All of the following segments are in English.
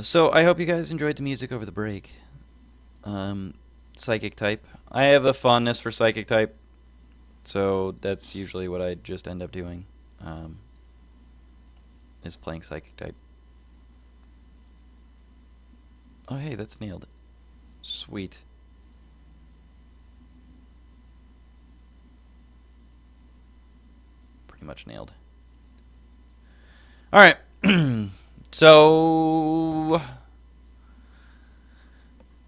So I hope you guys enjoyed the music over the break. Psychic type. I have a fondness for psychic type, so that's usually what I just end up doing. Is playing psychic type. Oh hey, that's nailed. Sweet. Pretty much nailed. All right. So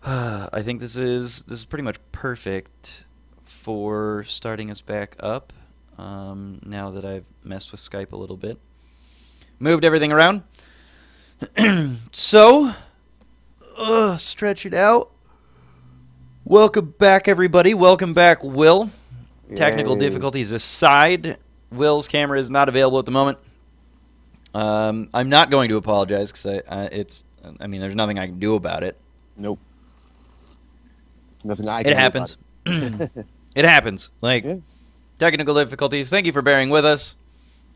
I think this is pretty much perfect for starting us back up. Now that I've messed with Skype a little bit, moved everything around. So stretch it out. Welcome back, everybody. Welcome back, Will. Yay. Technical difficulties aside, Will's camera is not available at the moment. I'm not going to apologize because I mean, there's nothing I can do about it. Nope. Nothing I can do. It happens. It happens. Like, yeah. Technical difficulties. Thank you for bearing with us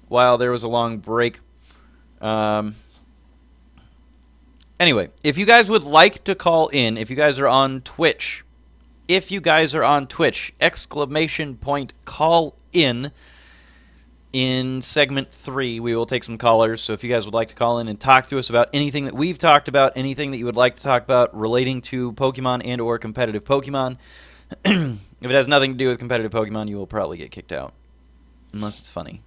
while there was a long break. Anyway, if you guys would like to call in, if you guys are on Twitch, exclamation point call in segment 3, we will take some callers. So if you guys would like to call in and talk to us about anything that we've talked about, anything that you would like to talk about relating to Pokemon and or competitive Pokemon, if it has nothing to do with competitive Pokemon, you will probably get kicked out. Unless it's funny.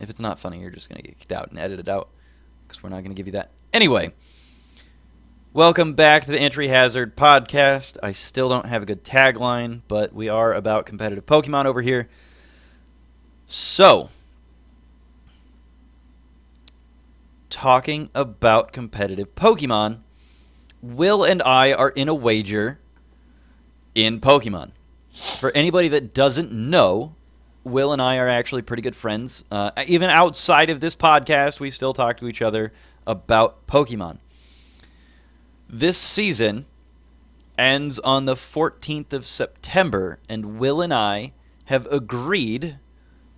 If it's not funny, you're just going to get kicked out and edit it out, because we're not going to give you that. Anyway, welcome back to the Entry Hazard Podcast. I still don't have a good tagline, but we are about competitive Pokemon over here. So, talking about competitive Pokemon, Will and I are in a wager in Pokemon. For anybody that doesn't know, Will and I are actually pretty good friends. Even outside of this podcast, we still talk to each other about Pokemon. This season ends on the 14th of September, and Will and I have agreed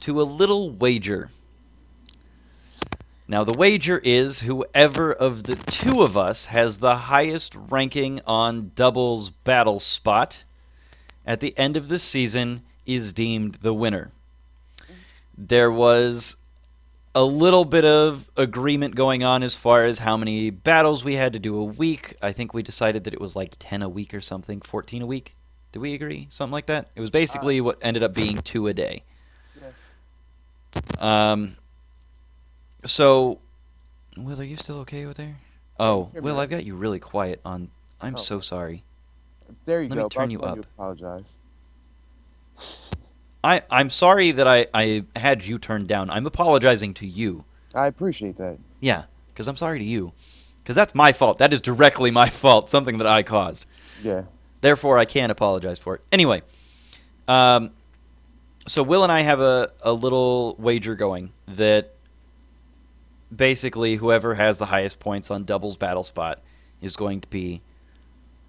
to a little wager. Now, the wager is whoever of the two of us has the highest ranking on Doubles Battle Spot at the end of the season is deemed the winner. There was a little bit of agreement going on as far as how many battles we had to do a week. I think we decided that it was like 10 a week or something, 14 a week. Did we agree? Something like that? It was basically what ended up being 2 a day. Yeah. So, Will, are you still okay with there? Oh, Will, I've got you really quiet on. I'm so sorry. There you go. Let me turn you up. You apologize. I'm sorry that I had you turned down. I'm apologizing to you. I appreciate that. Yeah, because I'm sorry to you. Because that's my fault. That is directly my fault. Something that I caused. Yeah. Therefore, I can't apologize for it. Anyway, so Will and I have a little wager going that basically whoever has the highest points on Doubles Battle Spot is going to be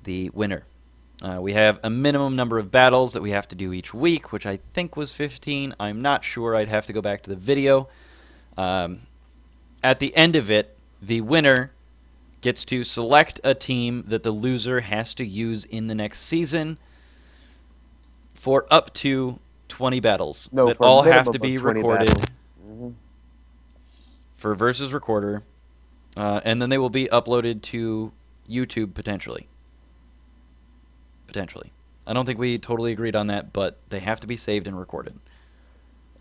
the winner. We have a minimum number of battles that we have to do each week, which I think was 15. I'm not sure. I'd have to go back to the video. At the end of it, the winner gets to select a team that the loser has to use in the next season for up to 20 battles that all have to be recorded for Versus Recorder, and then they will be uploaded to YouTube potentially. I don't think we totally agreed on that, but they have to be saved and recorded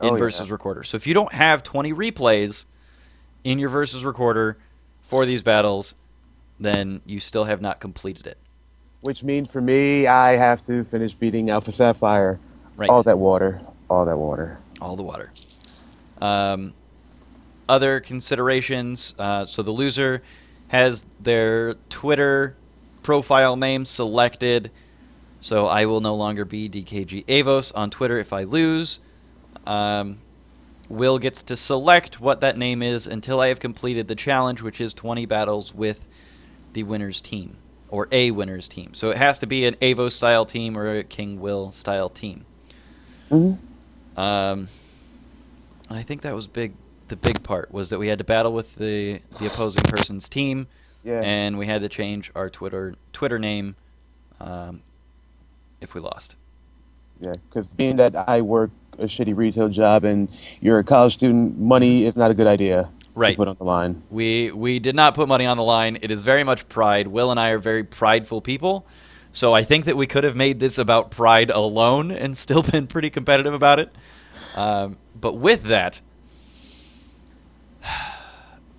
in Versus Recorder. So if you don't have 20 replays in your Versus Recorder for these battles, then you still have not completed it. Which means for me, I have to finish beating Alpha Sapphire. Right. All that water. All that water. All the water. Other considerations, so the loser has their Twitter profile name selected, so I will no longer be DKG Avos on Twitter if I lose. Will gets to select what that name is until I have completed the challenge, which is 20 battles with the winner's team, or a winner's team. So it has to be an Avos-style team or a King Will-style team. Mm-hmm. And I think that was big. The big part was that we had to battle with the opposing person's team. Yeah. and we had to change our Twitter name if we lost. Yeah. Because being that I work a shitty retail job and you're a college student, money is not a good idea to Right. put on the line. We did not put money on the line. It is very much pride. Will and I are very prideful people. So I think that we could have made this about pride alone and still been pretty competitive about it. But with that,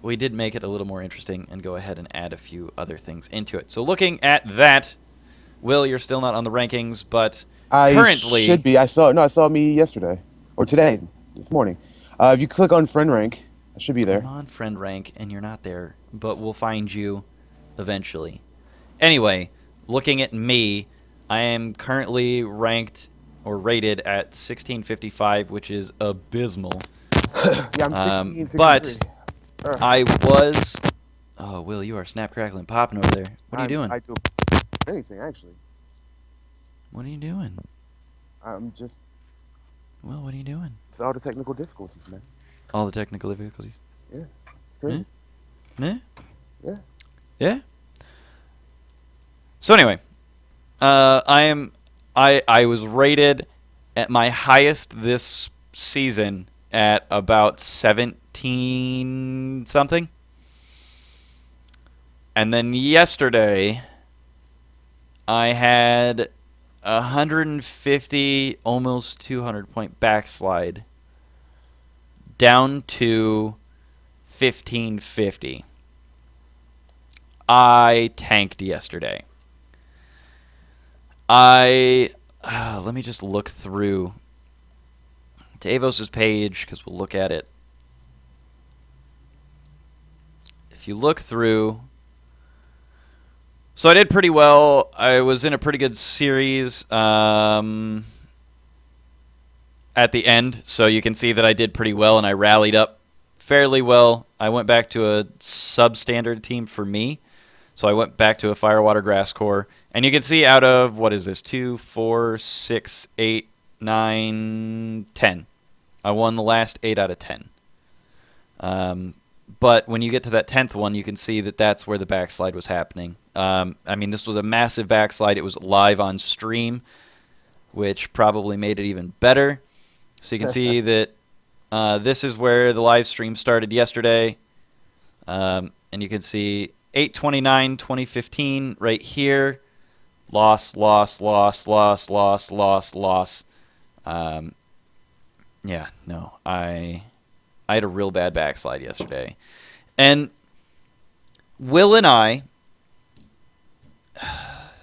we did make it a little more interesting and go ahead and add a few other things into it. So looking at that, Will, you're still not on the rankings, but I currently should be. I saw me yesterday or today, this morning. If you click on friend rank, I should be there. I'm on friend rank and you're not there, but we'll find you eventually. Anyway, looking at me, I am currently ranked or rated at 1655, which is abysmal. Yeah, I'm 16, But I was... Oh, Will, you are snap, crackling, popping over there. What are you doing? I do anything, actually. What are you doing? I'm just... Will, what are you doing? It's all the technical difficulties, man. All the technical difficulties. Yeah. It's crazy. Yeah? Yeah. Yeah? So anyway, I was rated at my highest this season at about 17 something. And then yesterday I had 150 almost 200 point backslide down to 1550. I tanked yesterday. Let me just look through Davos's page because we'll look at it. If you look through, so I did pretty well. I was in a pretty good series at the end, so you can see that I did pretty well and I rallied up fairly well. I went back to a substandard team for me. So I went back to a Firewater Grass Core. And you can see out of, what is this, 2, 4, 6, 8, 9, 10. I won the last 8 out of 10. But when you get to that 10th one, you can see that that's where the backslide was happening. I mean, this was a massive backslide. It was live on stream, which probably made it even better. So you can see that this is where the live stream started yesterday. And you can see 8/29/2015 right here. Loss. Yeah, no, I had a real bad backslide yesterday. And Will and I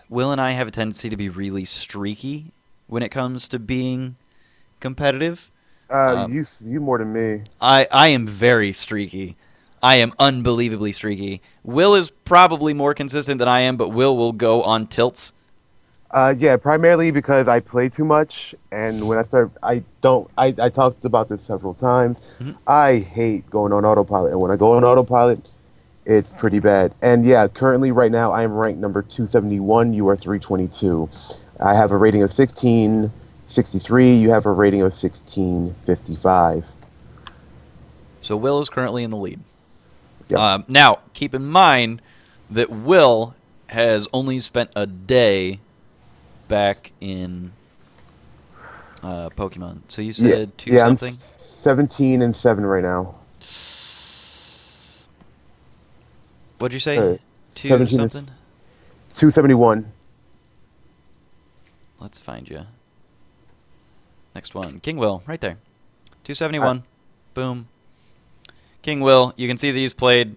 have a tendency to be really streaky when it comes to being competitive. You more than me. I am very streaky. I am unbelievably streaky. Will is probably more consistent than I am, but Will go on tilts. Yeah, primarily because I play too much, and when I talked about this several times. Mm-hmm. I hate going on autopilot, and when I go on autopilot, it's pretty bad. And yeah, currently right now I am ranked number 271. You are 322. I have a rating of 1663. You have a rating of 1655. So Will is currently in the lead. Yep. Now, keep in mind that Will has only spent a day back in Pokemon. So you said something? I'm 17 and 7 right now. What'd you say? 2 something? 271. Let's find you. Next one. King Will, right there. 271. Boom. King Will, you can see that he's played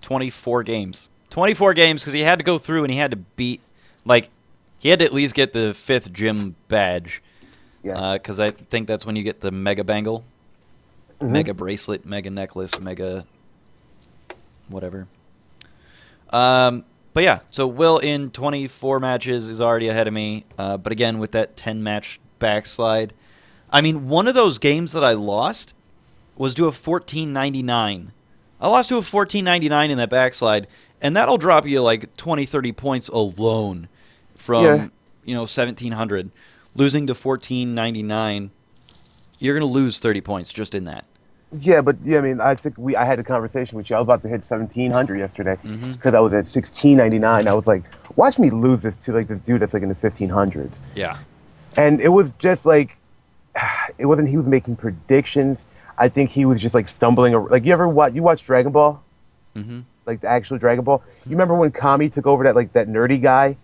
24 games. 24 games because he had to go through and he had to beat, he had to at least get the 5th gym badge. Yeah. Because I think that's when you get the Mega Bangle, Mega Bracelet, Mega Necklace, Mega whatever. But yeah, so Will in 24 matches is already ahead of me. But again, with that 10-match backslide. I mean, one of those games that I lost was to a 1499. I lost to a 1499 in that backslide, and that'll drop you like 20, 30 points alone from 1700. Losing to 1499, you're going to lose 30 points just in that. Yeah, but yeah, I mean, I think I had a conversation with you. I was about to hit 1700 yesterday Mm-hmm. because I was at 1699. I was like, watch me lose this to like this dude that's like in the 1500s, Yeah. and it was just like, it wasn't. He was making predictions. I think he was just like stumbling. Like you watch Dragon Ball, Mm-hmm. like the actual Dragon Ball. You remember when Kami took over that nerdy guy,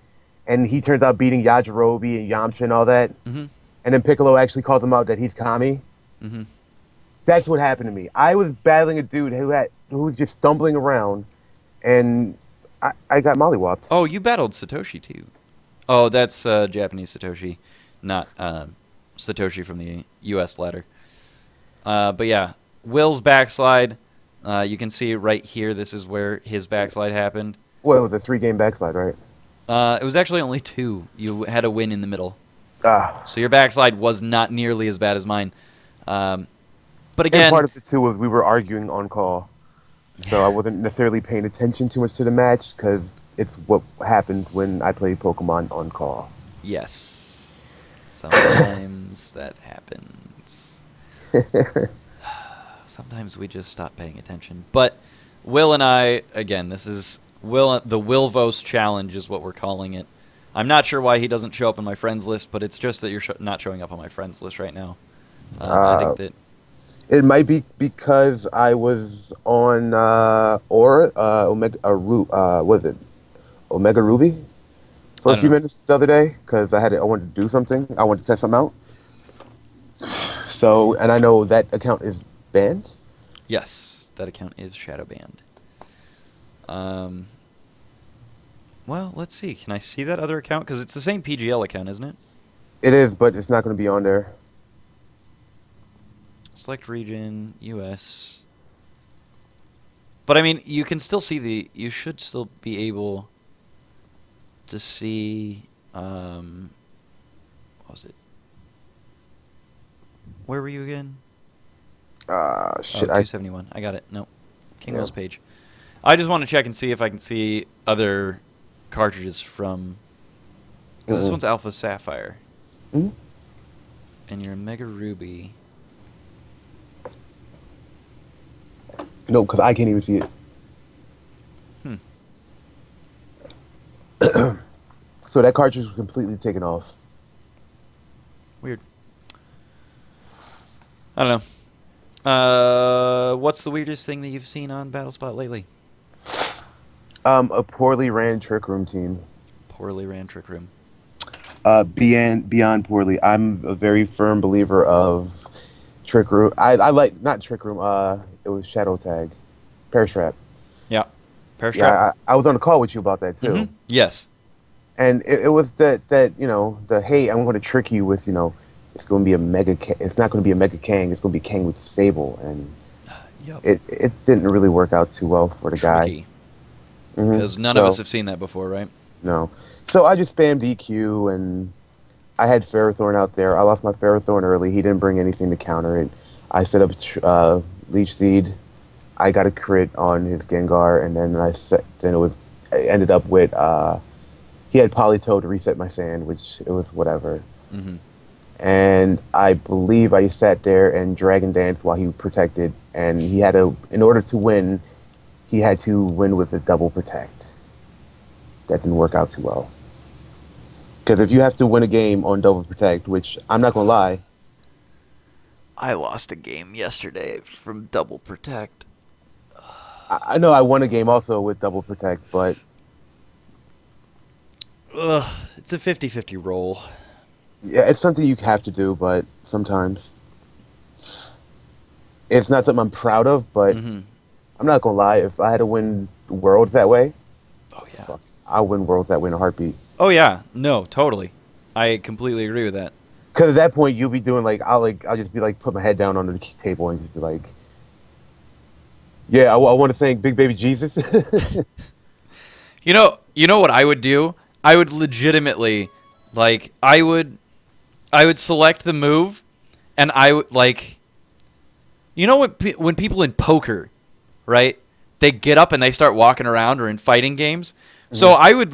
and he turns out beating Yajirobe and Yamcha and all that, Mm-hmm. and then Piccolo actually calls him out that he's Kami. Mm-hmm. That's what happened to me. I was battling a dude who was just stumbling around, and I got mollywopped. Oh, you battled Satoshi too. Oh, that's Japanese Satoshi, not Satoshi from the U.S. ladder. But yeah, Will's backslide. You can see right here. This is where his backslide happened. Well, it was a 3-game backslide, right? It was actually only 2. You had a win in the middle. Ah. So your backslide was not nearly as bad as mine. But again, And part of it too was we were arguing on call, so I wasn't necessarily paying attention too much to the match because it's what happened when I played Pokemon on call. yes, sometimes that happens. Sometimes we just stop paying attention. But Will and I, again, this is the WillVos challenge is what we're calling it. I'm not sure why he doesn't show up on my friends list, but it's just that you're not showing up on my friends list right now. I think that It might be because I was on was it Omega Ruby for I a don't few know. minutes the other day because I wanted to do something. I wanted to test something out. So, and I know that account is banned. Yes, that account is shadow banned. Well, let's see. Can I see that other account? Because it's the same PGL account, isn't it? It is, but it's not going to be on there. Select region, US. But I mean, you can still see you should still be able to see, what was it? Where were you again? Shit. 271. I got it. No. King Yeah. Will's page. I just want to check and see if I can see other cartridges from, because this one's Alpha Sapphire. Mhm. And you're a Mega Ruby. No, because I can't even see it. So that cartridge was completely taken off. Weird. I don't know. What's the weirdest thing that you've seen on BattleSpot lately? A poorly ran Trick Room team. Poorly ran Trick Room. Beyond poorly. I'm a very firm believer of Trick Room. I like not Trick Room. It was Shadow Tag, Parastrap. Yeah. Parastrap? Yeah, I was on a call with you about that too. Mm-hmm. Yes. And it was that the hey, I'm going to trick you with it's going to be it's not going to be a Mega Kang. It's going to be Kang with Sable, and Yep. it didn't really work out too well for the Tricky. guy. Mhm. Because none of us have seen that before, right? No. So I just spammed EQ, and I had Ferrothorn out there. I lost my Ferrothorn early. He didn't bring anything to counter it. I set up Leech Seed. I got a crit on his Gengar, and then I ended up with he had Politoed to reset my sand, which it was whatever. Mm-hmm. And I believe I sat there and Dragon Dance while he protected, and in order to win, he had to win with a double protect. That didn't work out too well. Because if you have to win a game on double protect, which I'm not gonna lie, I lost a game yesterday from double protect. I know I won a game also with double protect, but Ugh, it's a 50-50 roll. yeah, it's something you have to do. But sometimes it's not something I'm proud of. But Mm-hmm. I'm not gonna lie, if I had to win Worlds that way, Oh, yeah. fuck, I'll win Worlds that way in a heartbeat. Oh, yeah. No, totally. I completely agree with that. Because at that point, you'll be doing I'll just be put my head down on the table and just be like, yeah, I want to thank Big Baby Jesus. You know what I would do? I would legitimately, I would select the move, and I would, when people in poker, right, they get up and they start walking around, or in fighting games. Mm-hmm. So I would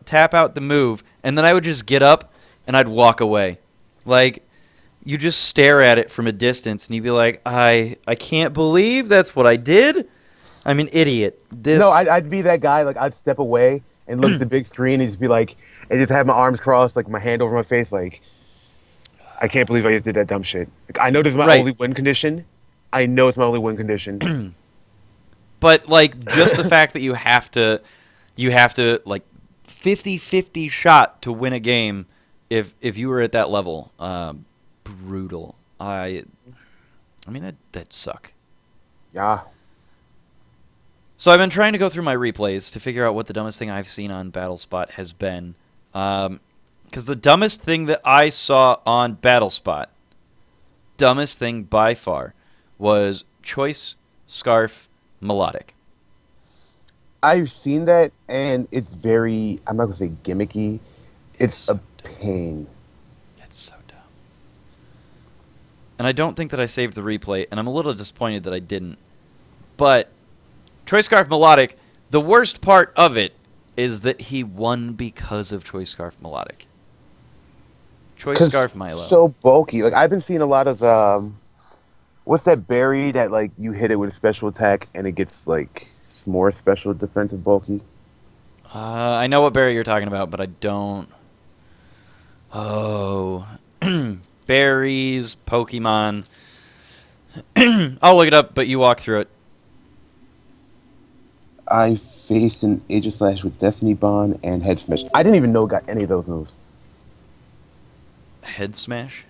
tap out the move, and then I would just get up and I'd walk away. you just stare at it from a distance and you'd be like, I can't believe that's what I did. I'm an idiot. No, I'd be that guy. Like I'd step away and look at the big screen and just be like, and just have my arms crossed, like my hand over my face, like I can't believe I just did that dumb shit. Like, I know this is my only win condition. I know it's my only win condition. But like just the fact that you have to like 50-50 shot to win a game if you were at that level. Brutal. I mean that'd suck. Yeah. So I've been trying to go through my replays to figure out what the dumbest thing I've seen on BattleSpot has been. Because the dumbest thing that I saw on BattleSpot, dumbest thing by far, was Choice Scarf Melodic. I've seen that, and it's very, I'm not going to say gimmicky. It's so a pain. It's so dumb. And I don't think that I saved the replay, and I'm a little disappointed that I didn't. But Choice Scarf Melodic, the worst part of it is that he won because of Choice Scarf Melodic. Choice Scarf Milo. So bulky. Like I've been seeing a lot of what's that berry that like you hit it with a special attack and it gets like more special defensive bulky? I know what berry you're talking about, but I don't. Oh, berries, Pokemon. I'll look it up, but you walk through it. I faced an Aegislash with Destiny Bond and Head Smash. I didn't even know it got any of those moves. Head Smash?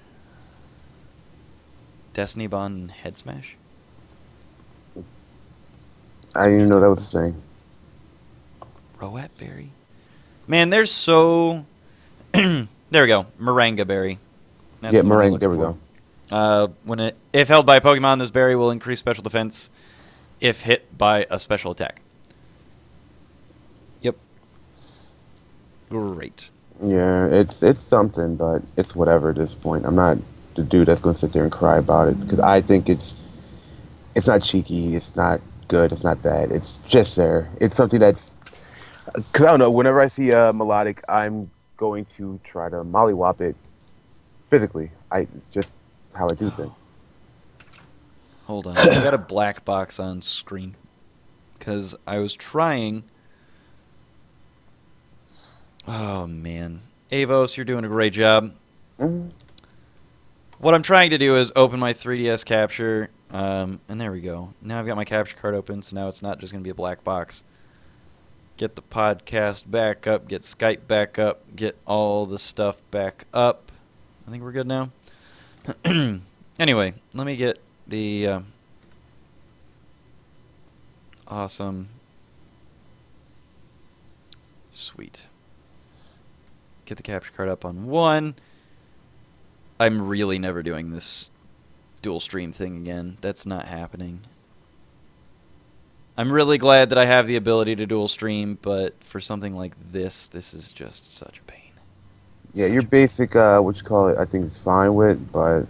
Destiny Bond and Head Smash? I didn't even know that was a thing. Rowette Berry? Man, there's so... There we go. Moringa Berry. That's yeah, Moringa. There we go. If held by a Pokemon, this berry will increase special defense if hit by a special attack. Yep. Great. Yeah, it's something, but it's whatever at this point. I'm not the dude that's going to sit there and cry about it because I think it's not cheeky, it's not good, it's not bad. It's just there. It's something that's because I don't know. Whenever I see a melodic, I'm going to try to mollywop it physically. It's just how I do things. Hold on, I got a black box on screen because I was trying. Oh, man. Avos, you're doing a great job. Mm-hmm. What I'm trying to do is open my 3DS capture, and there we go. Now I've got my capture card open, so now it's not just going to be a black box. Get the podcast back up, get Skype back up, get all the stuff back up. I think we're good now. Anyway, let me get the awesome. Sweet. Get the capture card up on one. I'm really never doing this dual stream thing again. That's not happening. I'm really glad that I have the ability to dual stream, but for something like this is just such a pain. Yeah, your basic, what you call it, I think is fine with, but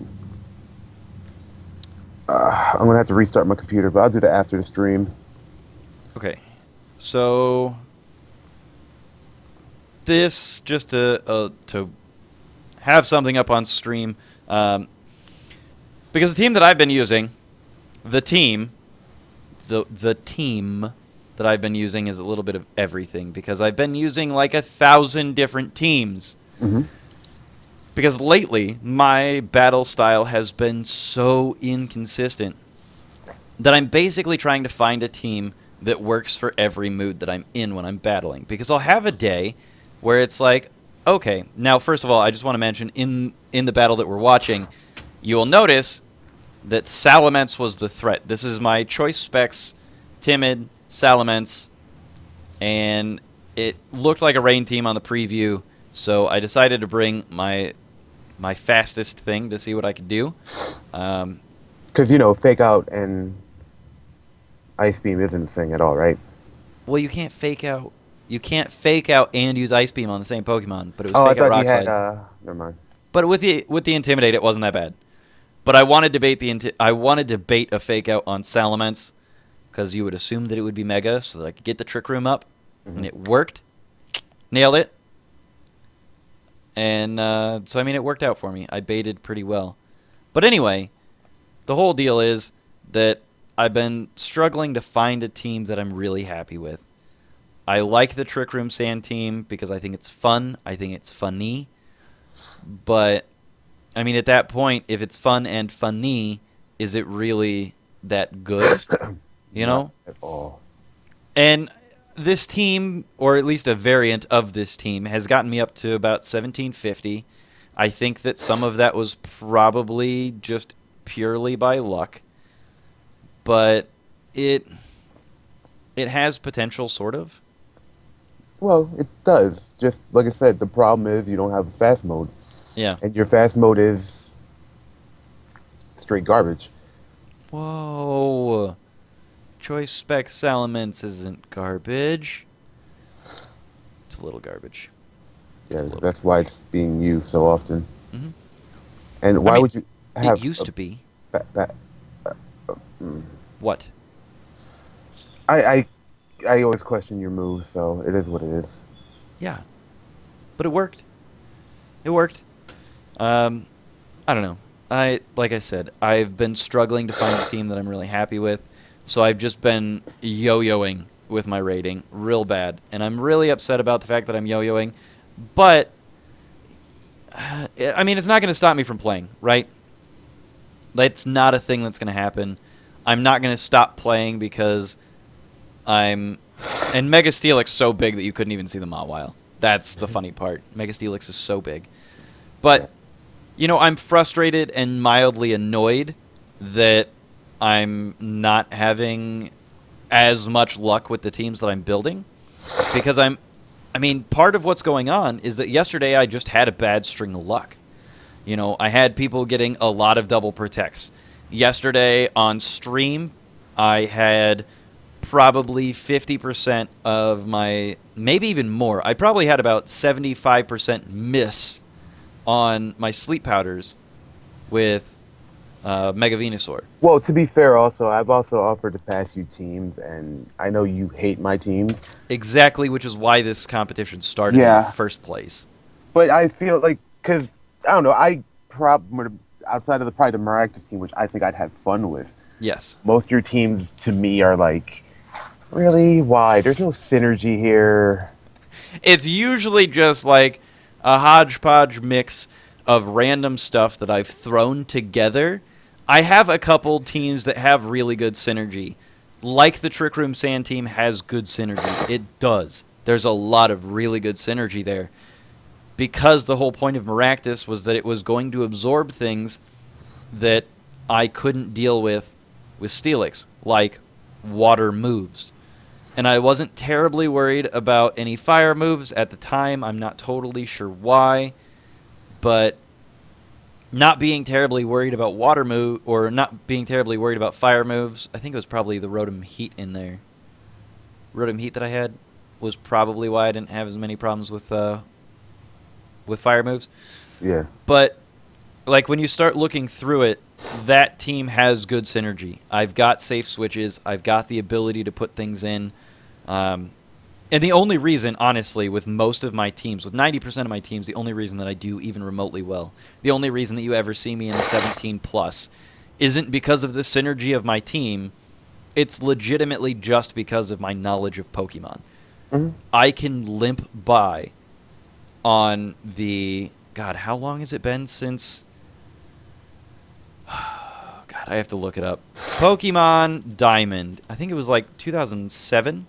I'm going to have to restart my computer, but I'll do that after the stream. Okay. So this, just to have something up on stream, because the team that I've been using, the team that I've been using is a little bit of everything, because I've been using like 1,000 different teams. Mm-hmm. Because lately, my battle style has been so inconsistent that I'm basically trying to find a team that works for every mood that I'm in when I'm battling. Because I'll have a day where it's like, okay, now first of all, I just want to mention, in the battle that we're watching, you will notice that Salamence was the threat. This is my choice specs, Timid, Salamence, and it looked like a rain team on the preview, so I decided to bring my fastest thing to see what I could do. Because, Fake Out and Ice Beam isn't a thing at all, right? Well, you can't fake out. You can't fake out and use Ice Beam on the same Pokemon, but it was Fake Out Rock Slide. Never mind. But with the Intimidate, it wasn't that bad. But I wanted to bait a Fake Out on Salamence, because you would assume that it would be Mega, so that I could get the Trick Room up, and it worked. Nailed it. And so, I mean, it worked out for me. I baited pretty well. But anyway, the whole deal is that I've been struggling to find a team that I'm really happy with. I like the Trick Room Sand team because I think it's fun. I think it's funny. But, I mean, at that point, if it's fun and funny, is it really that good? You know? Not at all. And this team, or at least a variant of this team, has gotten me up to about 1750. I think that some of that was probably just purely by luck. But it has potential, sort of. Well, it does. Just like I said, the problem is you don't have a fast mode. Yeah. And your fast mode is straight garbage. Whoa. Choice Spec Salamence isn't garbage. It's a little garbage. Yeah, that's why it's being used so often. Mm-hmm. And why would you have... It used to be. Mm. What? I always question your moves, so it is what it is. Yeah. But it worked. It worked. I don't know. Like I said, I've been struggling to find a team that I'm really happy with, so I've just been yo-yoing with my rating real bad, and I'm really upset about the fact that I'm yo-yoing, but I mean, it's not going to stop me from playing, right? That's not a thing that's going to happen. I'm not going to stop playing because and Mega Steelix is so big that you couldn't even see the Mawile. That's the funny part. Mega Steelix is so big. But, you know, I'm frustrated and mildly annoyed that I'm not having as much luck with the teams that I'm building. Because I mean, part of what's going on is that yesterday I just had a bad string of luck. You know, I had people getting a lot of double protects. Yesterday on stream, I had probably 50% of my, maybe even more. I probably had about 75% miss on my sleep powders with Mega Venusaur. Well, to be fair, also, I've also offered to pass you teams, and I know you hate my teams. Exactly, which is why this competition started in the first place. But I feel like, because, I don't know, outside of probably the Maractus team, which I think I'd have fun with. Yes. Most of your teams, to me, are like, really? Why? There's no synergy here. It's usually just like a hodgepodge mix of random stuff that I've thrown together. I have a couple teams that have really good synergy. Like the Trick Room Sand team has good synergy. It does. There's a lot of really good synergy there. Because the whole point of Maractus was that it was going to absorb things that I couldn't deal with Steelix, like water moves. And I wasn't terribly worried about any fire moves at the time. I'm not totally sure why. But not being terribly worried about water move, or not being terribly worried about fire moves, I think it was probably the Rotom Heat in there. Rotom Heat that I had was probably why I didn't have as many problems with fire moves. Yeah. But like when you start looking through it, that team has good synergy. I've got safe switches. I've got the ability to put things in. And the only reason, honestly, with most of my teams, with 90% of my teams, the only reason that I do even remotely well, the only reason that you ever see me in a 17+, isn't because of the synergy of my team. It's legitimately just because of my knowledge of Pokemon. Mm-hmm. I can limp by on the... God, how long has it been since... God, I have to look it up. Pokemon Diamond. I think it was like 2007?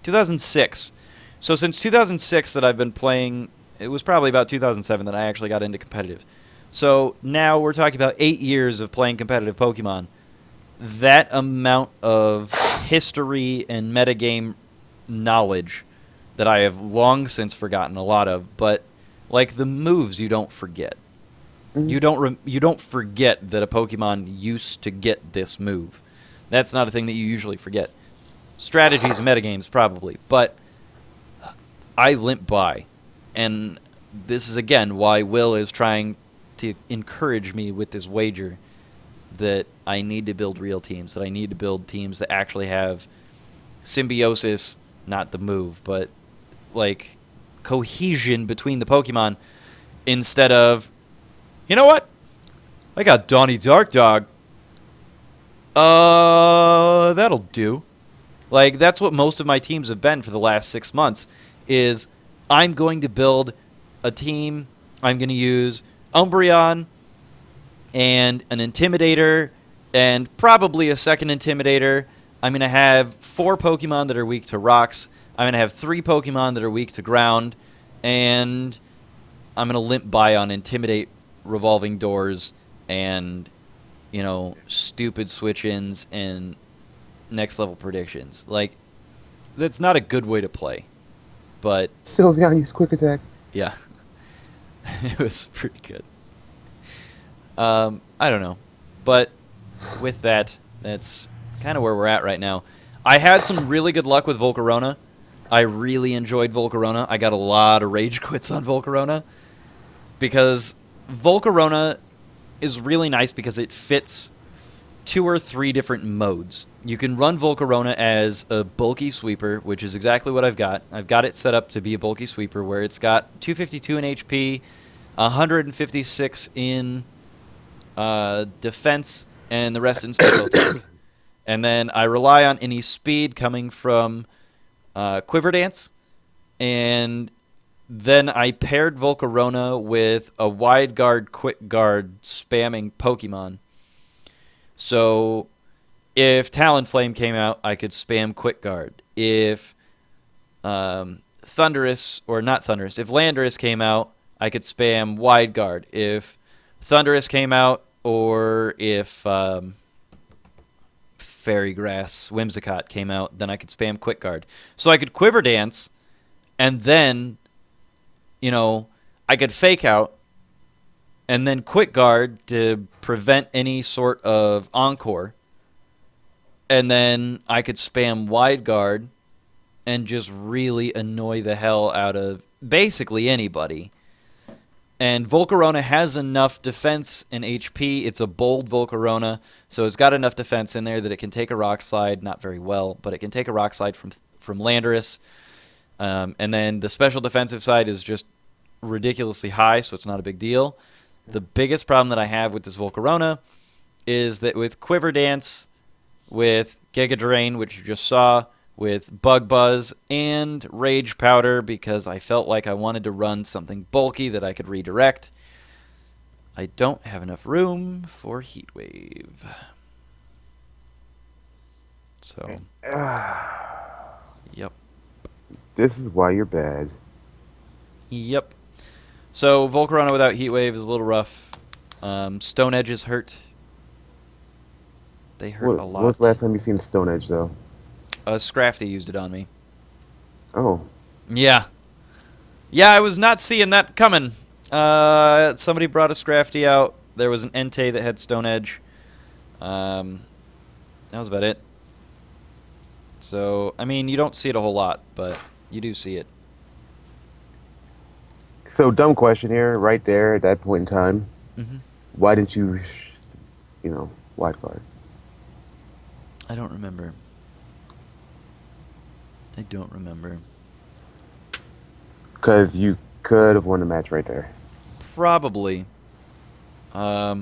2006. So since 2006 that I've been playing, it was probably about 2007 that I actually got into competitive. So now we're talking about 8 years of playing competitive Pokemon. That amount of history and metagame knowledge that I have long since forgotten a lot of, but like the moves you don't forget. Mm-hmm. You don't forget that a Pokemon used to get this move. That's not a thing that you usually forget. Strategies and metagames, probably. But I limp by. And this is, again, why Will is trying to encourage me with this wager that I need to build real teams, that I need to build teams that actually have symbiosis, not the move, but, like, cohesion between the Pokemon instead of, you know what? I got Donnie Dark Dog. That'll do. Like, that's what most of my teams have been for the last 6 months, is I'm going to build a team. I'm going to use Umbreon and an Intimidator and probably a second Intimidator. I'm going to have 4 Pokemon that are weak to rocks. I'm going to have 3 Pokemon that are weak to ground. And I'm going to limp by on Intimidate, Revolving Doors, and, stupid switch-ins and next level predictions. Like, that's not a good way to play. But Sylveon used Quick Attack. yeah. It was pretty good. I don't know. But with that, that's kind of where we're at right now. I had some really good luck with Volcarona. I really enjoyed Volcarona. I got a lot of rage quits on Volcarona because Volcarona is really nice because it fits 2 or 3 different modes. You can run Volcarona as a bulky sweeper, which is exactly what I've got. I've got it set up to be a bulky sweeper where it's got 252 in HP, 156 in defense, and the rest in special attack. And then I rely on any speed coming from Quiver Dance, and then I paired Volcarona with a wide guard, quick guard spamming Pokemon. So if Talonflame came out, I could spam quick guard. If Thundurus, or not Thundurus, if Landorus came out, I could spam wide guard. If Thundurus came out, or if Fairy Grass Whimsicott came out, then I could spam quick guard. So I could Quiver Dance, and then, I could Fake Out, and then quick guard to prevent any sort of Encore. And then I could spam wide guard and just really annoy the hell out of basically anybody. And Volcarona has enough defense and HP. It's a bold Volcarona, so it's got enough defense in there that it can take a Rock Slide, not very well, but it can take a Rock Slide from Landorus. And then the special defensive side is just ridiculously high, so it's not a big deal. The biggest problem that I have with this Volcarona is that with Quiver Dance, with Giga Drain, which you just saw, with Bug Buzz, and Rage Powder, because I felt like I wanted to run something bulky that I could redirect, I don't have enough room for Heat Wave. So, yep. This is why you're bad. Yep. So, Volcarona without Heat Wave is a little rough. Stone Edges hurt. They hurt a lot. When was the last time you seen Stone Edge, though? Scrafty used it on me. Oh. Yeah. Yeah, I was not seeing that coming. Somebody brought a Scrafty out. There was an Entei that had Stone Edge. That was about it. So, I mean, you don't see it a whole lot, but you do see it. So, dumb question here, right there at that point in time. Mm-hmm. Why didn't you, wide guard? I don't remember. I don't remember. Because you could have won the match right there. Probably. I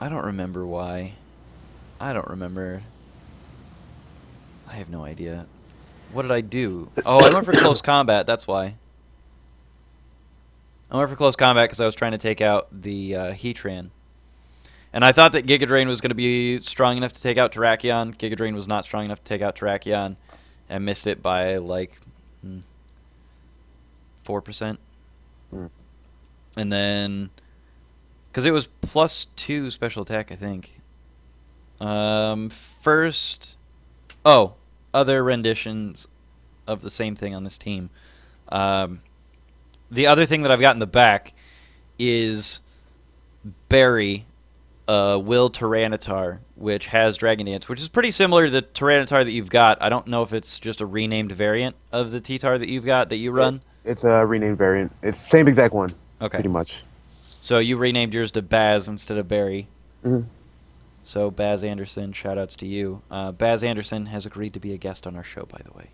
don't remember why. I don't remember. I have no idea. What did I do? Oh, I went for close combat. That's why. I went for close combat because I was trying to take out the Heatran. And I thought that Giga Drain was going to be strong enough to take out Terrakion. Giga Drain was not strong enough to take out Terrakion. And missed it by, like, 4%. Mm. And then... because it was +2 special attack, I think. First... oh, other renditions of the same thing on this team. The other thing that I've got in the back is Barry, Will Tyranitar, which has Dragon Dance, which is pretty similar to the Tyranitar that you've got. I don't know if it's just a renamed variant of the T-Tar that you've got, that you run. It's a renamed variant. It's the same exact one. Okay. Pretty much. So you renamed yours to Baz instead of Barry. Mm-hmm. So Baz Anderson, shout-outs to you. Baz Anderson has agreed to be a guest on our show, by the way.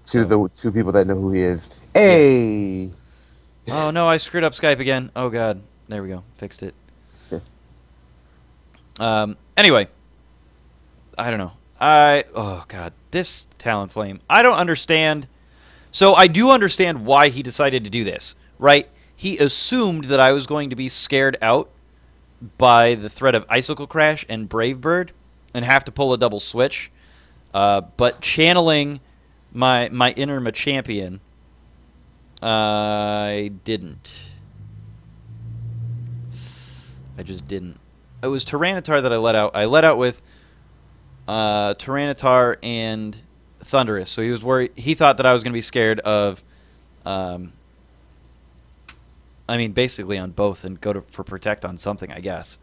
To the 2 people that know who he is. Hey! Oh no, I screwed up Skype again. Oh god. There we go. Fixed it. Anyway, I don't know. Oh god, this Talonflame. I don't understand. So I do understand why he decided to do this, right? He assumed that I was going to be scared out by the threat of Icicle Crash and Brave Bird and have to pull a double switch. But channeling my inner Machampion, I didn't. I just didn't. It was Tyranitar that I let out. I let out with Tyranitar and Thundurus. So he was worried. He thought that I was going to be scared of, basically on both and go for Protect on something, I guess.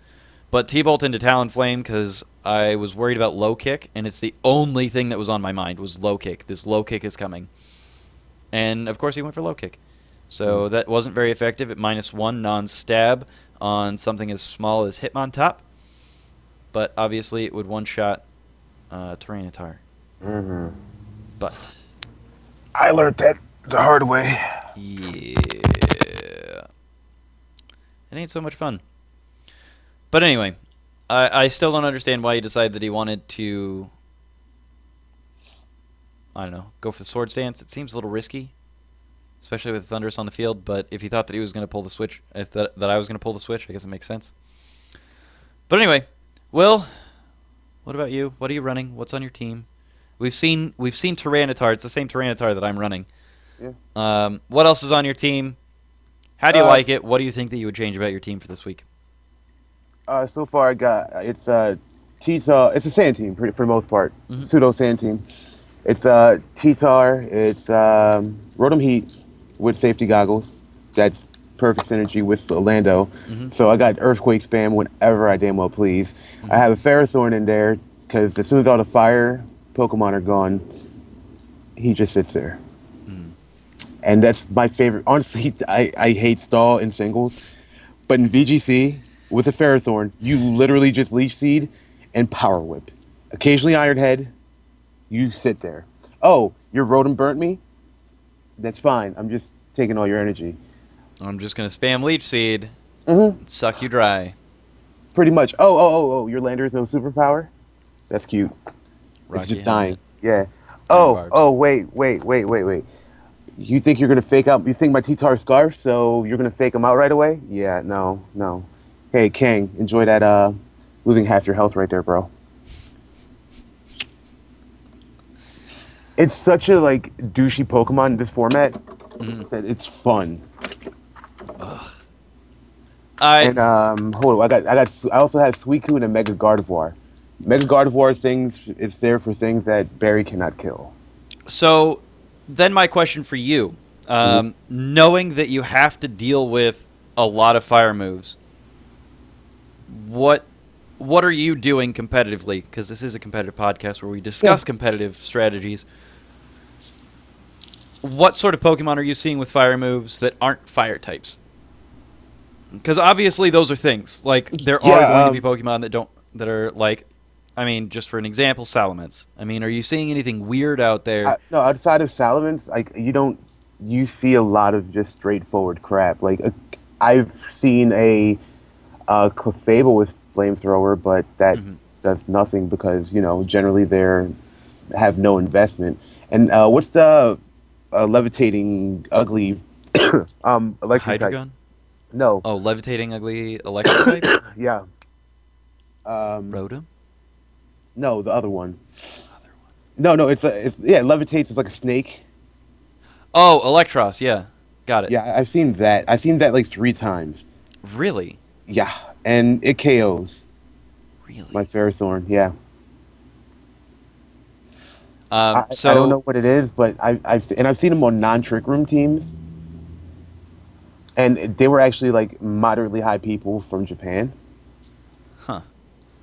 But T-Bolt into Talonflame because I was worried about Low Kick, and it's the only thing that was on my mind was Low Kick. This Low Kick is coming. And, of course, he went for Low Kick. So that wasn't very effective at -1 non-stab on something as small as Hitmontop. But, obviously, it would one-shot Tyranitar. Mm-hmm. But I learned that the hard way. yeah. It ain't so much fun. But anyway, I still don't understand why he decided that he wanted to, I don't know, go for the Sword Stance. It seems a little risky, especially with Thundurus on the field. But if he thought that he was going to pull the switch, that I was going to pull the switch, I guess it makes sense. But anyway, Will, what about you? What are you running? What's on your team? We've seen Tyranitar. It's the same Tyranitar that I'm running. Yeah. What else is on your team? How do you like it? What do you think that you would change about your team for this week? So far I got it's T-Tar. It's a sand team for the most part. Mm-hmm. Pseudo sand team. It's T-Tar. It's Rotom Heat with safety goggles. That's perfect synergy with Orlando. Mm-hmm. So I got Earthquake spam whenever I damn well please. Mm-hmm. I have a Ferrothorn in there because as soon as all the fire Pokemon are gone, he just sits there. Mm-hmm. And that's my favorite. Honestly, I hate stall in singles, but in VGC with a Ferrothorn, you literally just Leech Seed and Power Whip. Occasionally Iron Head, you sit there. Oh, your Rotom burnt me? That's fine. I'm just taking all your energy. I'm just going to spam Leech Seed Mm-hmm. and suck you dry. Pretty much. Oh, your Lander is no superpower? That's cute. Rocky it's just Helmet. dying. Yeah. Barbs. Wait. You think you're going to fake out? You think my T-Tar Scarf, so you're going to fake him out right away? Yeah, no. Hey, Kang, enjoy that losing half your health right there, bro. It's such a douchey Pokemon in this format that it's fun. And hold on, I also have Suicune and a Mega Gardevoir. Mega Gardevoir is there for things that Barry cannot kill. So then my question for you, knowing that you have to deal with a lot of fire moves, what are you doing competitively? Because this is a competitive podcast where we discuss competitive strategies. What sort of Pokemon are you seeing with fire moves that aren't fire types? Because obviously those are things. Like, there are going to be Pokemon that are like, just for an example, Salamence. Are you seeing anything weird out there? No, outside of Salamence, you see a lot of just straightforward crap. I've seen a Clefable with Flamethrower, but that does nothing because, generally they have no investment. And what's the levitating ugly electric type? Hydreigon? No. Oh, levitating ugly electric type? Yeah. Rotom? No, the other one. No, it's levitates. It's like a snake. Oh, Electros, yeah. Got it. Yeah, I've seen that. I've seen that 3 times. Really? Yeah, and it KOs. Really? My Ferrothorn, yeah. I don't know what it is, but I've seen them on non-Trick Room teams, and they were actually moderately high people from Japan. Huh.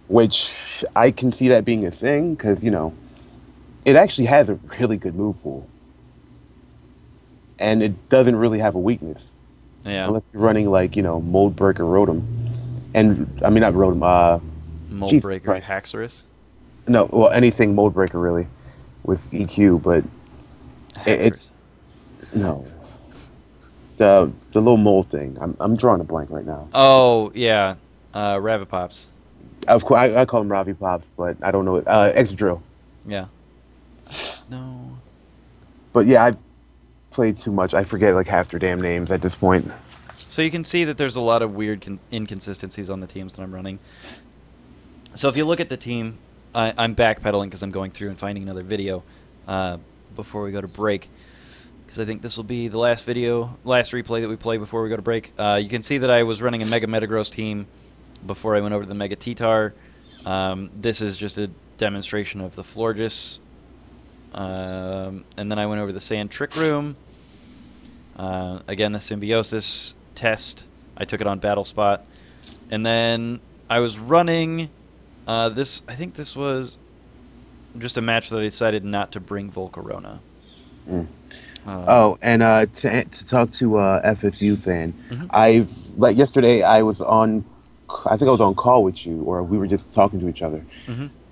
Which I can see that being a thing because it actually has a really good move pool, and it doesn't really have a weakness. Yeah. Unless you're running Mold Breaker Rotom, and not Rotom. Mold Breaker Haxorus. No, well, anything Mold Breaker really, with EQ, but Haxorus. no. the little mole thing. I'm drawing a blank right now. Oh, yeah. Ravipops. Of course, I call him Ravi Pop, but I don't know it. Exadrill. Yeah. No. But yeah, I played too much. I forget like half their damn names at this point. So you can see that there's a lot of weird inconsistencies on the teams that I'm running. So if you look at the team, I'm backpedaling because I'm going through and finding another video before we go to break. Because I think this will be the last replay that we play before we go to break. You can see that I was running a Mega Metagross team before I went over to the Mega T-Tar. This is just a demonstration of the Florges. And then I went over the Sand Trick Room. Again, the Symbiosis test. I took it on Battle Spot. And then I was running this. I think this was just a match that I decided not to bring Volcarona. And to talk to FSU fan, Mm-hmm. Yesterday I was on, I think I was on call with you, or we were just talking to each other,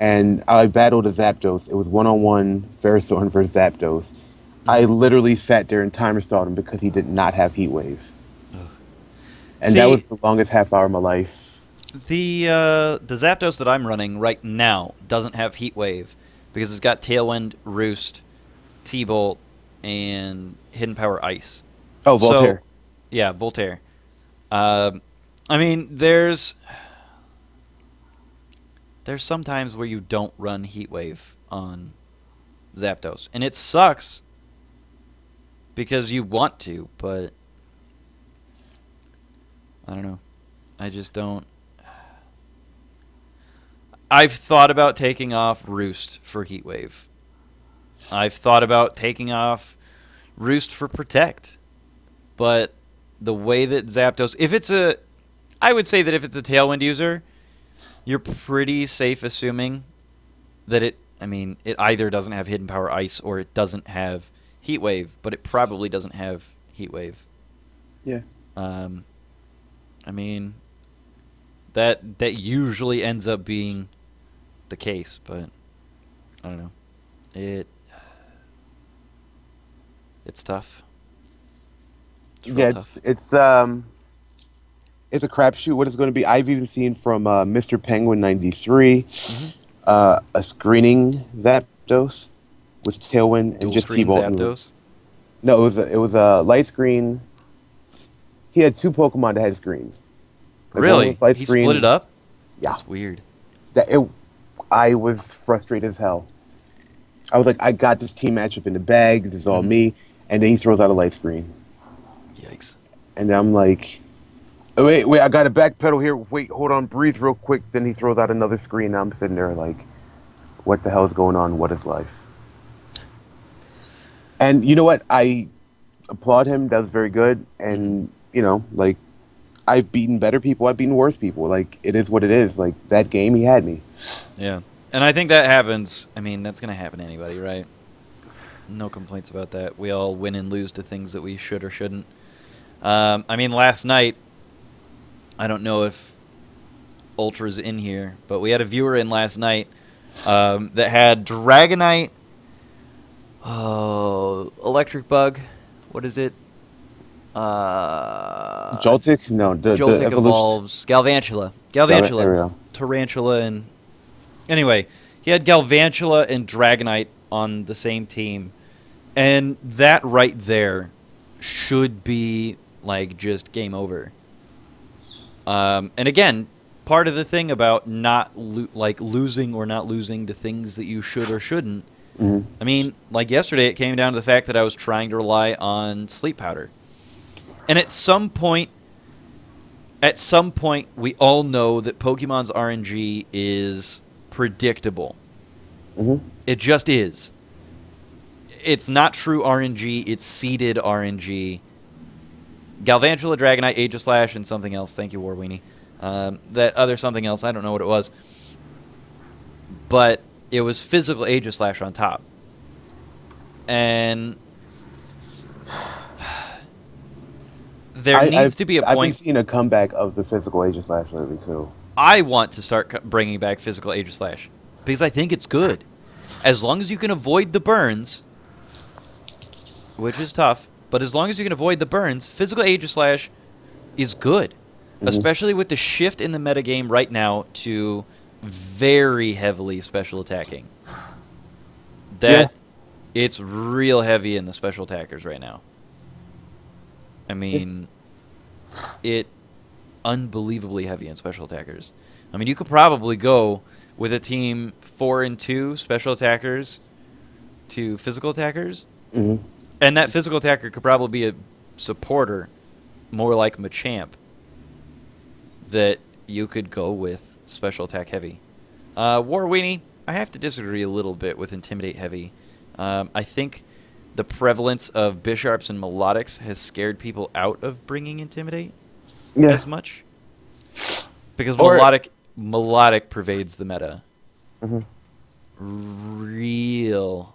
and I battled a Zapdos. It was 1-on-1 Venusaur versus Zapdos. I literally sat there and timer stalled him because he did not have Heat Wave, and that was the longest half hour of my life. The Zapdos that I'm running right now doesn't have Heat Wave because it's got Tailwind, Roost, T-Bolt, and Hidden Power Ice. Oh, Voltaire. So, yeah, Voltaire. I mean, there's some times where you don't run Heat Wave on Zapdos, and it sucks because you want to, but I don't know. I just don't. I've thought about taking off Roost for Heat Wave. I've thought about taking off Roost for Protect. But the way that Zapdos... I would say that if it's a Tailwind user, you're pretty safe assuming that it either doesn't have Hidden Power Ice or it doesn't have Heat Wave, but it probably doesn't have Heat Wave. Yeah. I mean, that usually ends up being the case, but I don't know. It's tough. It's real tough. It's a crapshoot what it's going to be. I've even seen from Mr. Penguin 93 a screening Zapdos with Tailwind and Dual just screen T-Bolt. Zapdos? No, it was a light screen. He had two Pokemon that had screens. Really? He screen. Split it up? Yeah. That's weird. I was frustrated as hell. I was like, I got this team matchup in the bag. This is all me. And then he throws out a light screen. Yikes. And I'm like, oh, wait, I got to backpedal here. Wait, hold on, breathe real quick. Then he throws out another screen. And I'm sitting there like, what the hell is going on? What is life? And you know what? I applaud him. That was very good. And, like, I've beaten better people. I've beaten worse people. Like, it is what it is. Like, that game, he had me. Yeah. And I think that happens. I mean, that's going to happen to anybody, right? No complaints about that. We all win and lose to things that we should or shouldn't. I mean, last night, I don't know if Ultra's in here, but we had a viewer in last night that had Dragonite, Electric Bug, what is it? Joltik? No. Joltik evolves Galvantula. Galvantula. Tarantula, and... Anyway, he had Galvantula and Dragonite on the same team, and that right there should be, like, just game over. And again, part of the thing about not losing or not losing the things that you should or shouldn't, I mean, like yesterday, it came down to the fact that I was trying to rely on Sleep Powder. And at some point, we all know that Pokemon's RNG is predictable. It just is. It's not true RNG, it's seeded RNG. Galvantula, Dragonite, Aegislash, and something else. Thank you, Warweenie. That other something else, I don't know what it was. But it was physical Aegislash on top. And there needs to be a point... I've been seeing a comeback of the physical Aegislash lately, too. I want to start bringing back physical Aegislash because I think it's good. As long as you can avoid the burns, which is tough, But as long as you can avoid the burns, physical Aegislash is good. Especially with the shift in the metagame right now to very heavily special attacking. It's real heavy in the special attackers right now. I mean, it unbelievably heavy in special attackers. I mean, you could probably go with a team 4-2 special attackers to physical attackers, and that physical attacker could probably be a supporter, more like Machamp, that you could go with special attack heavy. War Weenie, I have to disagree a little bit with Intimidate heavy. I think the prevalence of Bisharps and Melodics has scared people out of bringing Intimidate as much. Because Melodic pervades the meta. Real.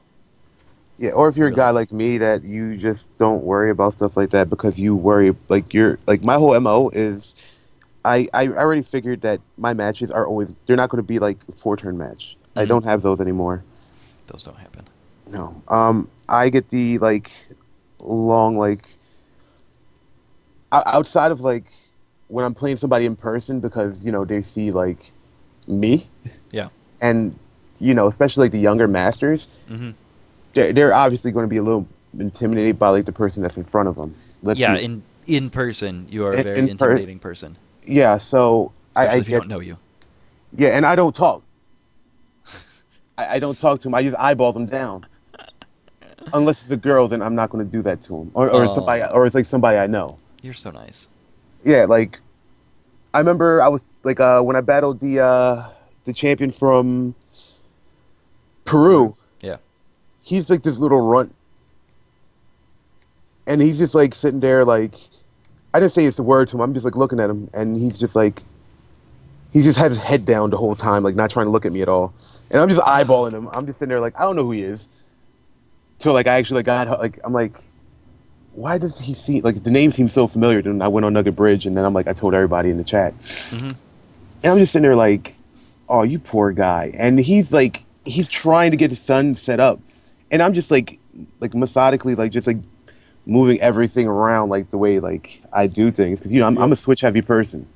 Yeah, or if you're a guy like me that you just don't worry about stuff like that because you worry, like, you're, like, my whole MO is, I already figured that my matches are always, they're not going to be like a 4-turn match. I don't have those anymore. Those don't happen. No. I get the, like, long, like, outside of, like, when I'm playing somebody in person because, you know, they see, like, me. Yeah. And, you know, especially, like, the younger masters, they're obviously going to be a little intimidated by, like, the person that's in front of them. In person, you are a very intimidating person. Yeah, so Especially if you don't know you. Yeah, and I don't talk. I don't talk to them. I just eyeball them down. Unless it's a girl, then I'm not going to do that to them, or somebody, or it's like somebody I know. You're so nice. Yeah, like I remember I was like when I battled the champion from Peru. Yeah, he's like this little runt, and he's just like sitting there like. I didn't say it's a word to him. I'm just like looking at him, and he's just like, he just has his head down the whole time, like not trying to look at me at all. And I'm just eyeballing him. I'm just sitting there like, I don't know who he is. Till like I actually got like, I'm like, why does he seem like the name seems so familiar? Then I went on Nugget Bridge, and then I'm like, I told everybody in the chat, and I'm just sitting there like, oh, you poor guy. And he's like, he's trying to get his son set up, and I'm just like methodically, like just like. Moving everything around like the way like I do things because you know I'm a switch heavy person.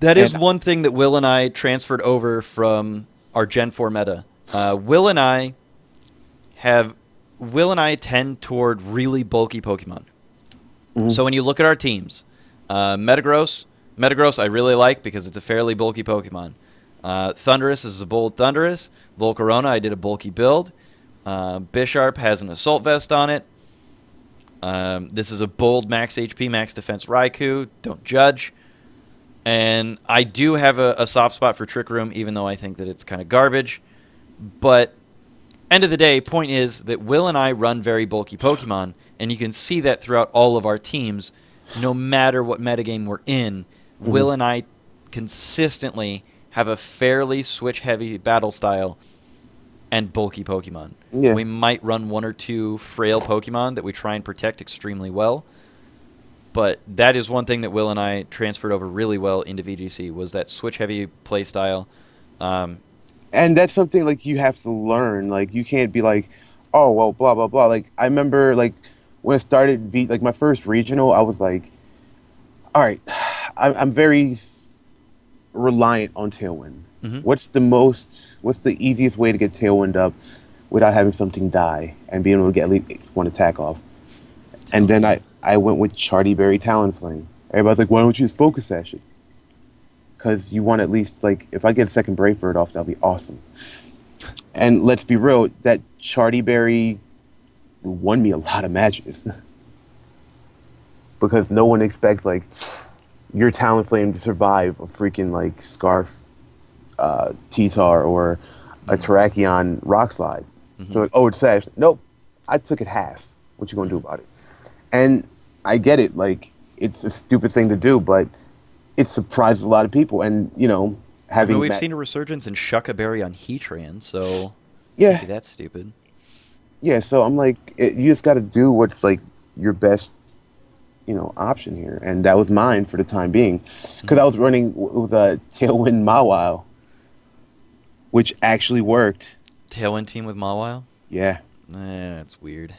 That is one thing that Will and I transferred over from our Gen 4 meta. Will and I tend toward really bulky Pokemon. So when you look at our teams, Metagross I really like because it's a fairly bulky Pokemon. Thundurus is a bold Thundurus. Volcarona I did a bulky build. Bisharp has an Assault Vest on it. This is a bold max HP, max defense Raikou. Don't judge. And I do have a soft spot for Trick Room, even though I think that it's kind of garbage. But end of the day, point is that Will and I run very bulky Pokemon, and you can see that throughout all of our teams. No matter what metagame we're in, Will and I consistently have a fairly switch-heavy battle style and bulky Pokemon. Yeah. We might run 1 or 2 frail Pokemon that we try and protect extremely well. But that is one thing that Will and I transferred over really well into VGC, was that switch-heavy playstyle. And that's something, like, you have to learn. Like, you can't be like, oh, well, blah, blah, blah. Like, I remember, like, when I started, like, my first regional, I was like, all right, I'm very reliant on Tailwind. What's the easiest way to get Tailwind up without having something die and being able to get at least one attack off? And then I went with Charty Berry Talonflame. Everybody's like, why don't you just focus that shit? Because you want at least, like, if I get a second Brave Bird off, that'll be awesome. And let's be real, that Charty Berry won me a lot of matches. Because no one expects, like, your Talonflame to survive a freaking, like, Scarf T-Tar or a Terrakion Rock Slide. So like, oh, it's Sash. Nope, I took it half. What you gonna do about it? And I get it, like, it's a stupid thing to do, but it surprised a lot of people. And, you know, having we've seen a resurgence in Shucca Berry on Heatran, so yeah, maybe that's stupid. Yeah, so I'm like, you just got to do what's, like, your best, you know, option here. And that was mine for the time being. Because I was running with a Tailwind Mawile, which actually worked. Tailwind team with Mawile? Yeah. That's weird.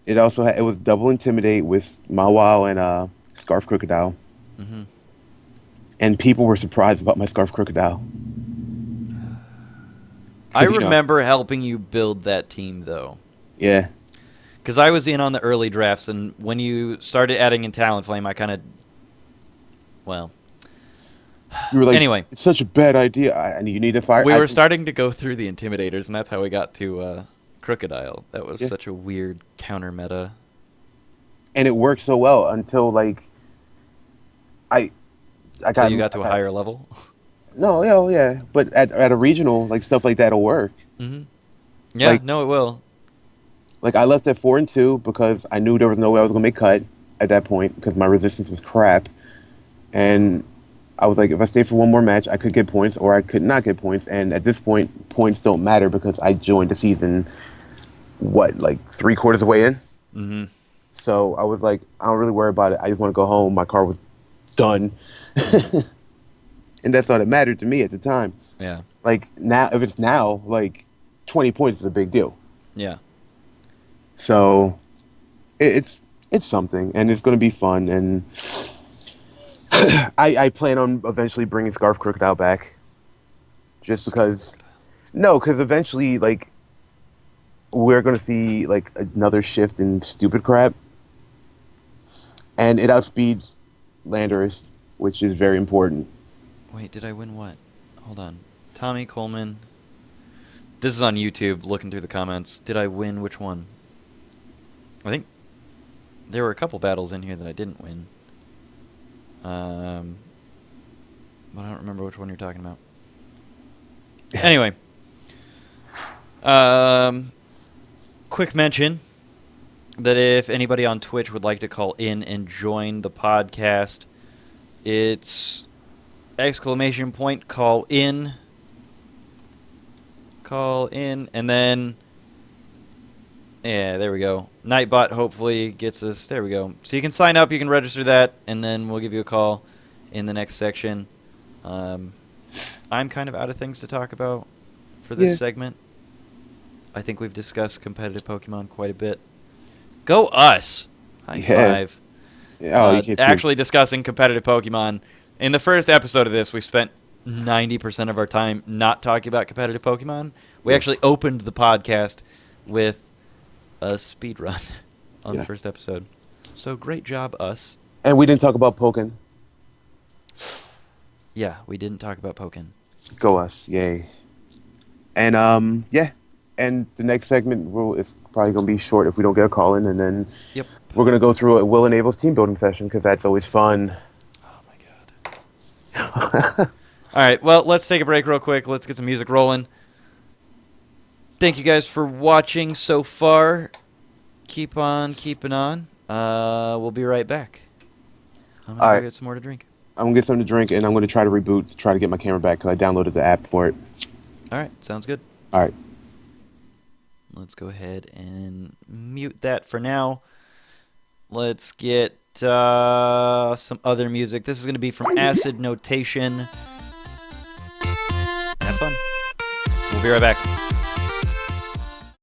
it also it was double intimidate with Mawile and Scarf Crocodile. Mm-hmm. And people were surprised about my Scarf Crocodile. I remember helping you build that team, though. Yeah. Because I was in on the early drafts, and when you started adding in Talonflame, I kind of... Well... You were like, anyway. It's such a bad idea, and you need to fire... We were starting to go through the Intimidators, and that's how we got to Crocodile. That was such a weird counter-meta. And it worked so well until, like... Until you got to a higher level? No, yeah. But at a regional, like, stuff like that will work. Mm-hmm. Yeah, like, no, it will. Like, I left at 4-2 because I knew there was no way I was going to make cut at that point because my resistance was crap. And I was like, if I stayed for one more match, I could get points or I could not get points. And at this point, points don't matter because I joined the season, like 3/4 of the way in? Mm-hmm. So I was like, I don't really worry about it. I just want to go home. My car was done. And that's all that mattered to me at the time. Yeah. Like, now, if it's now, like, 20 points is a big deal. Yeah. So it's something, and it's going to be fun, and I plan on eventually bringing Scarf Crocodile back. Just because... No, because eventually, like, we're going to see, like, another shift in stupid crap. And it outspeeds Landorus, which is very important. Wait, did I win what? Hold on. Tommy Coleman. This is on YouTube, looking through the comments. Did I win which one? I think there were a couple battles in here that I didn't win. But I don't remember which one you're talking about. Anyway. Quick mention that if anybody on Twitch would like to call in and join the podcast, it's !call in. Call in, and then... Yeah, there we go. Nightbot hopefully gets us... There we go. So you can sign up, you can register that, and then we'll give you a call in the next section. I'm kind of out of things to talk about for this segment. I think we've discussed competitive Pokemon quite a bit. Go us! High five. Actually discussing competitive Pokemon. In the first episode of this, we spent 90% of our time not talking about competitive Pokemon. We actually opened the podcast with a speed run on the first episode. So great job, us. And we didn't talk about Pokken. Yeah, we didn't talk about Pokken. Go us, yay. And yeah, and the next segment is probably going to be short if we don't get a call in, and then we're going to go through a Will and Abel's team building session because that's always fun. Oh my god. All right, well, let's take a break real quick. Let's get some music rolling. Thank you guys for watching so far. Keep on keeping on. We'll be right back. I'm going to go get some more to drink. I'm going to get something to drink, and I'm going to try to reboot to try to get my camera back because I downloaded the app for it. All right, sounds good. All right. Let's go ahead and mute that for now. Let's get some other music. This is going to be from Acid Notation. Have fun. We'll be right back.